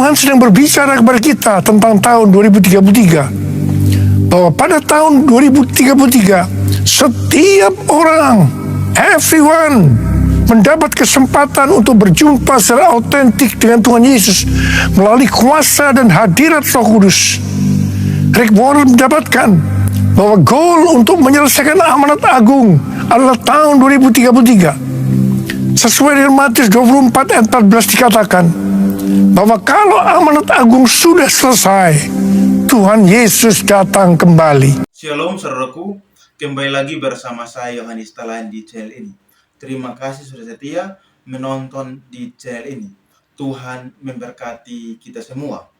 Tuhan sedang berbicara kepada kita tentang tahun 2033. Bahwa pada tahun 2033, setiap orang, everyone, mendapat kesempatan untuk berjumpa secara autentik dengan Tuhan Yesus melalui kuasa dan hadirat Roh Kudus. Rick Warren mendapatkan bahwa goal untuk menyelesaikan amanat agung adalah tahun 2033. Sesuai dengan Matius 24 ayat 14 dikatakan bahwa kalau amanat agung sudah selesai, Tuhan Yesus datang kembali. Shalom saudaraku, kembali lagi bersama saya Yohanes Talayan di channel ini. Terima kasih sudah setia menonton di channel ini. Tuhan memberkati kita semua.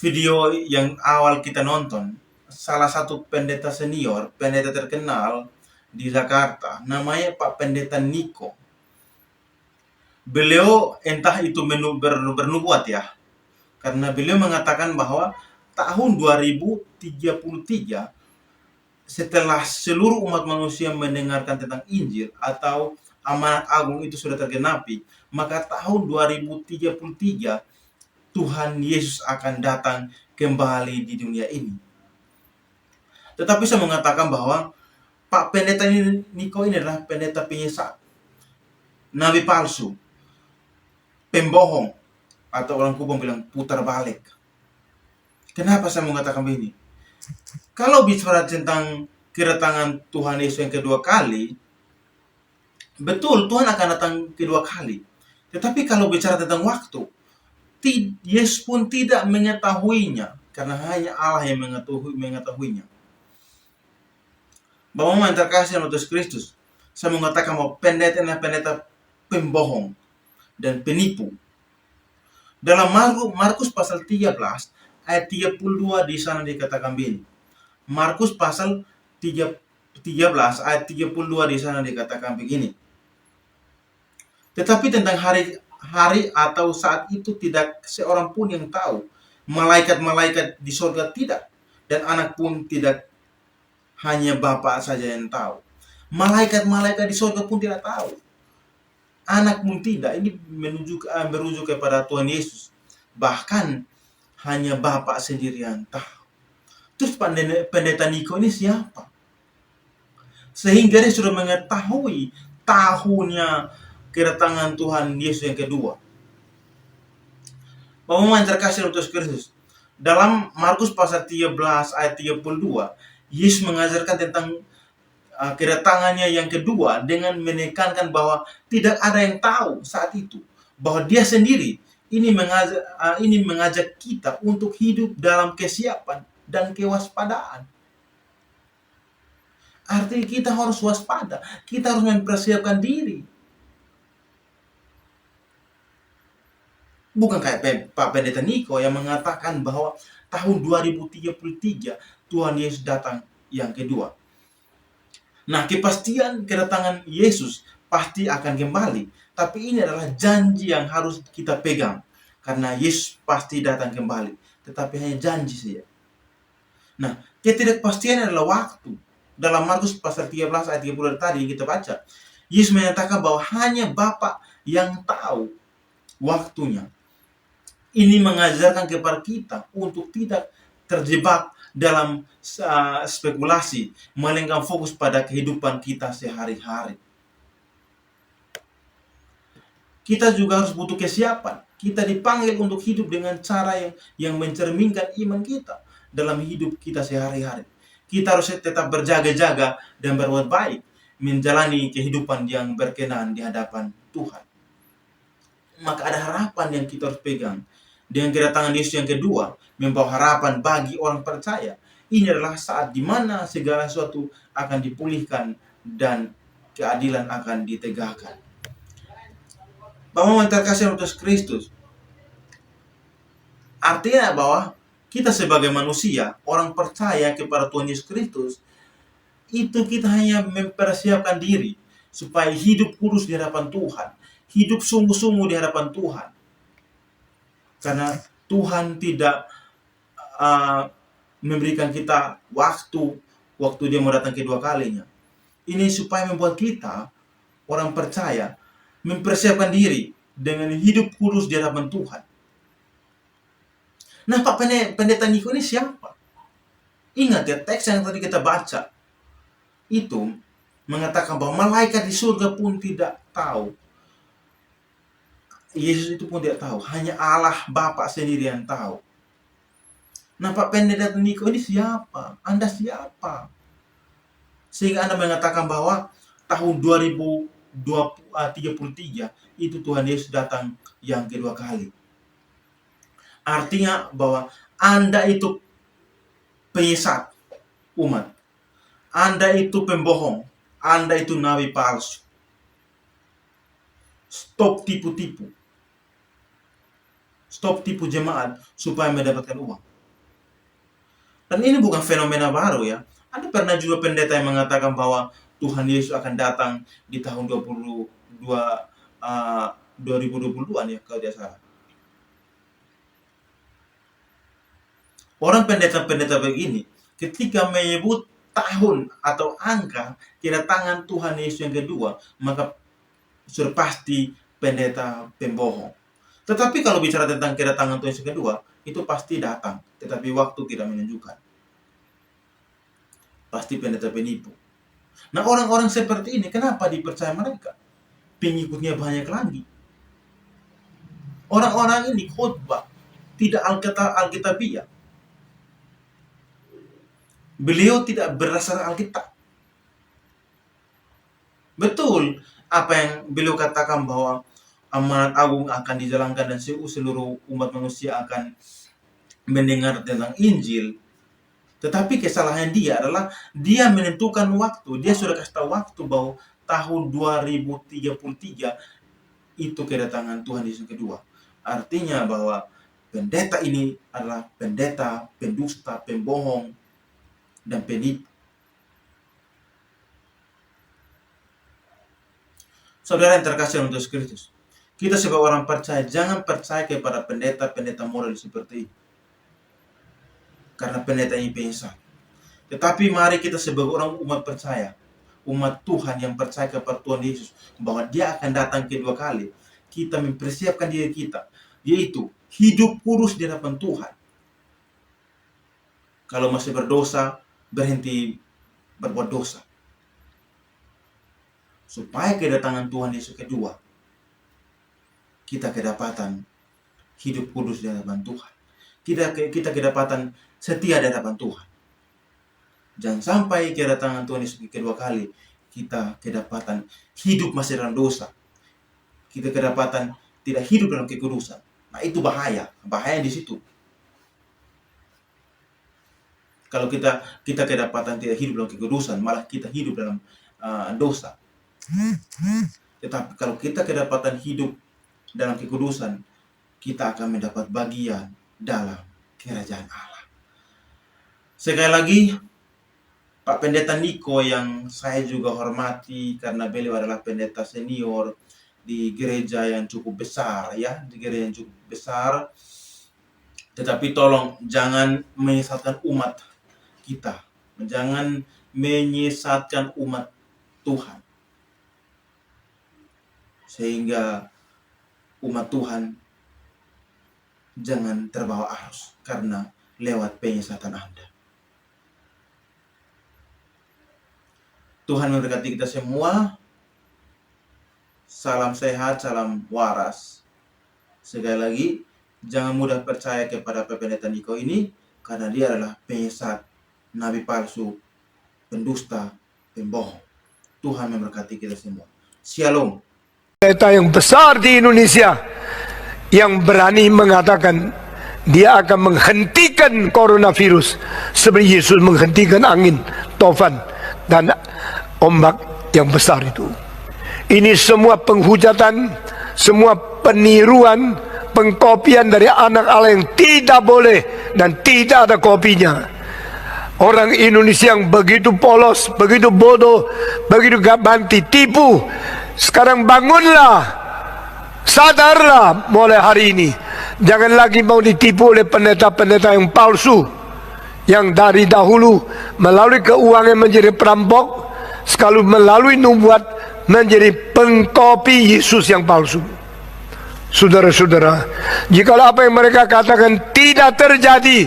Video yang awal kita nonton, salah satu pendeta senior, pendeta terkenal di Jakarta, namanya Pak Pendeta Niko. Beliau entah itu bernubuat ya, karena beliau mengatakan bahwa tahun 2033 setelah seluruh umat manusia mendengarkan tentang Injil atau amanat agung itu sudah tergenapi, maka tahun 2033 Tuhan Yesus akan datang kembali di dunia ini. Tetapi saya mengatakan bahwa Pak Pendeta Niko ini adalah pendeta penyesat, nabi palsu, pembohong, atau orang Kubang bilang putar balik. Kenapa saya mengatakan begini? Kalau bicara tentang kedatangan Tuhan Yesus yang kedua kali, betul Tuhan akan datang kedua kali. Tetapi kalau bicara tentang waktu, Yesus pun tidak mengetahuinya, karena hanya Allah yang mengetahuinya. Bapak-bapak yang terkasih dalam Yesus Kristus, saya mengatakan bahwa pendeta adalah pendeta pembohong dan penipu. Dalam Markus pasal 13 ayat 32 di sana dikatakan begini. Markus pasal 13 ayat 32 di sana dikatakan begini. Tetapi tentang hari atau saat itu tidak seorang pun yang tahu. Malaikat-malaikat di surga tidak, dan anak pun tidak, hanya Bapa saja yang tahu. Malaikat-malaikat di surga pun tidak tahu. Anak pun tidak. Ini merujuk kepada Tuhan Yesus. Bahkan hanya Bapa sendiri yang tahu. Terus pendeta Niko ini siapa? Sehingga dia sudah mengetahui tahunnya kedatangan Tuhan Yesus yang kedua. Bapak-bapak yang terkasih dalam Yesus Kristus, dalam Markus pasal 13 ayat 32, Yesus mengajarkan tentang kedatangannya yang kedua dengan menekankan bahwa tidak ada yang tahu saat itu, bahwa dia sendiri ini mengajak kita untuk hidup dalam kesiapan dan kewaspadaan. Artinya kita harus waspada, kita harus mempersiapkan diri. Bukan kayak Pak Pendeta Niko yang mengatakan bahwa tahun 2033 Tuhan Yesus datang yang kedua. Nah, kepastian kedatangan Yesus pasti akan kembali. Tapi ini adalah janji yang harus kita pegang. Karena Yesus pasti datang kembali. Tetapi hanya janji saja. Nah, ketidakpastian adalah waktu. Dalam Markus pasal 13 ayat 30 tadi yang kita baca, Yesus menyatakan bahwa hanya Bapa yang tahu waktunya. Ini mengajarkan kepada kita untuk tidak terjebak dalam spekulasi, melainkan fokus pada kehidupan kita sehari-hari. Kita juga harus butuh kesiapan. Kita dipanggil untuk hidup dengan cara yang mencerminkan iman kita dalam hidup kita sehari-hari. Kita harus tetap berjaga-jaga dan berbuat baik, menjalani kehidupan yang berkenan di hadapan Tuhan. Maka ada harapan yang kita harus pegang. Dengan kedatangan Yesus yang kedua, membawa harapan bagi orang percaya. Ini adalah saat di mana segala sesuatu akan dipulihkan dan keadilan akan ditegakkan. Bapak yang terkasih dalam Yesus Kristus, artinya bahwa kita sebagai manusia, orang percaya kepada Tuhan Yesus Kristus, itu kita hanya mempersiapkan diri supaya hidup kudus di hadapan Tuhan, hidup sungguh-sungguh di hadapan Tuhan. Karena Tuhan tidak memberikan kita waktu dia mau datang kedua kalinya. Ini supaya membuat kita, orang percaya, mempersiapkan diri dengan hidup kudus di hadapan Tuhan. Nah, Pak Pendeta Niko ini siapa? Ingat ya, teks yang tadi kita baca itu mengatakan bahwa malaikat di surga pun tidak tahu. Yesus itu pun tidak tahu. Hanya Allah Bapa sendiri yang tahu. Nah, Pak Pendeta Niko ini siapa? Anda siapa? Sehingga Anda mengatakan bahwa tahun 2033 itu Tuhan Yesus datang yang kedua kali. Artinya bahwa Anda itu penyesat umat. Anda itu pembohong. Anda itu nabi palsu. Stop tipu-tipu. Stop tipu jemaat supaya mendapatkan uang. Dan ini bukan fenomena baru ya. Ada pernah juga pendeta yang mengatakan bahwa Tuhan Yesus akan datang di tahun 2022 ya, kalau tidak salah. Orang pendeta-pendeta begini, ketika menyebut tahun atau angka kedatangan Tuhan Yesus yang kedua, maka sudah pasti pendeta pembohong. Tetapi kalau bicara tentang kedatangan Tuhan Yesus yang kedua, itu pasti datang, tetapi waktu tidak menunjukkan. Pasti pendeta penipu. Nah, orang-orang seperti ini, kenapa dipercaya mereka? Pengikutnya banyak lagi. Orang-orang ini khotbah tidak alkitabiah. Beliau tidak berdasar Alkitab. Betul apa yang beliau katakan bahwa amanat agung akan dijalankan dan seluruh umat manusia akan mendengar tentang Injil. Tetapi kesalahan dia adalah dia menentukan waktu. Dia sudah kasih tahu waktu bahwa tahun 2033 itu kedatangan Tuhan Yesus kedua. Artinya bahwa pendeta ini adalah pendeta, pendusta, pembohong, dan penipu. Saudara yang terkasih untuk Kristus, kita sebagai orang percaya jangan percaya kepada pendeta-pendeta moral seperti ini, karena pendeta ini penyesat. Tetapi mari kita sebagai orang umat percaya, umat Tuhan yang percaya kepada Tuhan Yesus bahwa Dia akan datang kedua kali, kita mempersiapkan diri kita, yaitu hidup kudus di hadapan Tuhan. Kalau masih berdosa, berhenti berbuat dosa, supaya kedatangan Tuhan Yesus kedua kita kedapatan hidup kudus di hadapan Tuhan. Kita kedapatan setia di hadapan Tuhan. Jangan sampai kedatangan Tuhan Yesus kedua kali kita kedapatan hidup masih dalam dosa. Kita kedapatan tidak hidup dalam kekudusan. Nah, itu bahaya di situ. Kalau kita kedapatan tidak hidup dalam kekudusan, malah kita hidup dalam dosa. Tetapi kalau kita kedapatan hidup dalam kekudusan, kita akan mendapat bagian dalam kerajaan Allah. Sekali lagi, Pak Pendeta Niko yang saya juga hormati karena beliau adalah pendeta senior di gereja yang cukup besar ya, di gereja yang cukup besar. Tetapi tolong jangan menyesatkan umat kita, jangan menyesatkan umat Tuhan, sehingga umat Tuhan jangan terbawa arus karena lewat penyesatan Anda. Tuhan memberkati kita semua. Salam sehat, salam waras. Sekali lagi, jangan mudah percaya kepada Pak Pendeta Niko ini karena dia adalah penyesat, nabi palsu, pendusta, pembohong. Tuhan memberkati kita semua. Shalom. Pendeta yang besar di Indonesia yang berani mengatakan dia akan menghentikan coronavirus seperti Yesus menghentikan angin, tofan, dan ombak yang besar itu. Ini semua penghujatan, semua peniruan, pengkopian dari anak Allah yang tidak boleh dan tidak ada kopinya. Orang Indonesia yang begitu polos, begitu bodoh, begitu gabanti, tipu. Sekarang bangunlah, sadarlah mulai hari ini. Jangan lagi mau ditipu oleh pendeta-pendeta yang palsu, yang dari dahulu melalui keuangan menjadi perampok, sekali melalui nubuat menjadi pengkopi Yesus yang palsu. Saudara-saudara, jikalau apa yang mereka katakan tidak terjadi,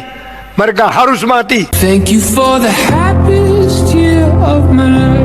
mereka harus mati. Thank you for the happiest year of my life.